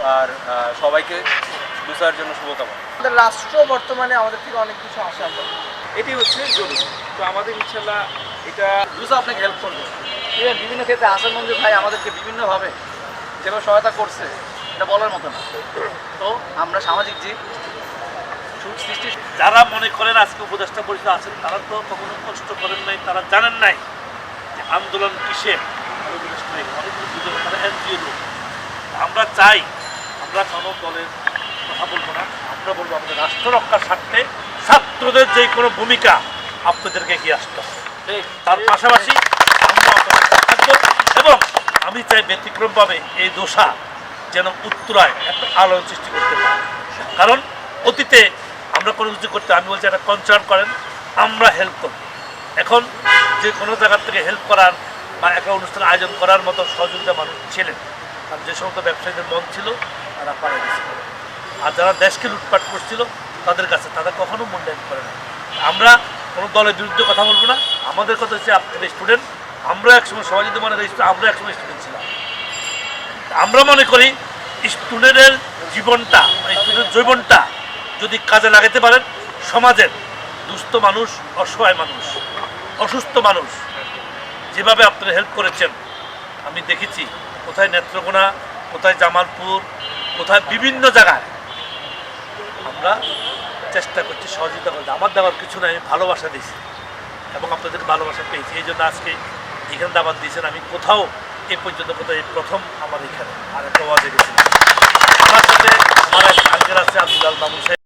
আর সবাইকে দুসার জন্য শুভকামনা। আমাদের রাষ্ট্র বর্তমানে আমাদের থেকে অনেক কিছু আশা করে, এটি হচ্ছে জরুরি। তো আমাদের ইনশাল্লাহ এটা দুসা আপনাকে হেল্প করবে। বিভিন্ন ক্ষেত্রে হাসান মঞ্জুর ভাই আমাদেরকে বিভিন্নভাবে যেভাবে সহায়তা করছে এটা বলার মতো না। তো আমরা সামাজিক যে সৃষ্টি, যারা মনে করেন আজকে উপদেষ্টা পরিষদ আছেন তারা তো কখনো কষ্ট করেন নাই, তারা জানেন নাই যে আন্দোলন কিসের। তারা এনজিও লোক। আমরা চাই, আমরা কোনো দলের কথা বলবো না, আমরা বলবো আমাদের রাষ্ট্র রক্ষার স্বার্থে ছাত্রদের যে কোনো ভূমিকা আপনাদেরকে এগিয়ে আসতে হবে। তার পাশাপাশি আমরা থাকবো এবং আমি চাই ব্যতিক্রমভাবে এই দোষা যেন উত্তরায় একটা আলোড়ন সৃষ্টি করতে পারে। কারণ অতীতে আমরা কোনো কিছু করতে, আমি বলছি একটা কনসার্ন করেন, আমরা হেল্প করব। এখন যে কোনো জায়গার থেকে হেল্প করার বা একটা অনুষ্ঠান আয়োজন করার মতো সহযোগিতা মানুষ ছিলেন, কারণ যে সমস্ত ব্যবসায়ীদের মন ছিল তারা পারে গেছিল। আর যারা দেশকে লুটপাট করছিল তাদের কাছে তারা কখনো মূল্যায়ন করে না। আমরা কোনো দলের বিরুদ্ধে কথা বলবো না। আমাদের কথা হচ্ছে আপনাদের স্টুডেন্ট, আমরা একসময় সবাই যদি মনে করি আমরা একসময় স্টুডেন্ট ছিলাম। আমরা মনে করি স্টুডেন্টের জীবনটা, স্টুডেন্টের জীবনটা যদি কাজে লাগাতে পারেন, সমাজের দুস্থ মানুষ, অসহায় মানুষ, অসুস্থ মানুষ যেভাবে আপনারা হেল্প করেছেন আমি দেখেছি। কোথায় নেত্রকোনা, কোথায় জামালপুর, কোথায় বিভিন্ন জায়গায় আমরা চেষ্টা করছি সহযোগিতা করতে। আমার দেওয়ার কিছু নাই, আমি ভালোবাসা দিয়েছি এবং আপনাদের ভালোবাসা পেয়েছি। এই জন্য আজকে এখানে দাবাত দিয়েছেন। আমি কোথাও এ পর্যন্ত কোথাও এই প্রথম আমার এখানে আর একটা ওয়াজে গেছি। আমার সাথে আমার এক আঙ্কেল আছে আব্দুল মামুন সাহেব।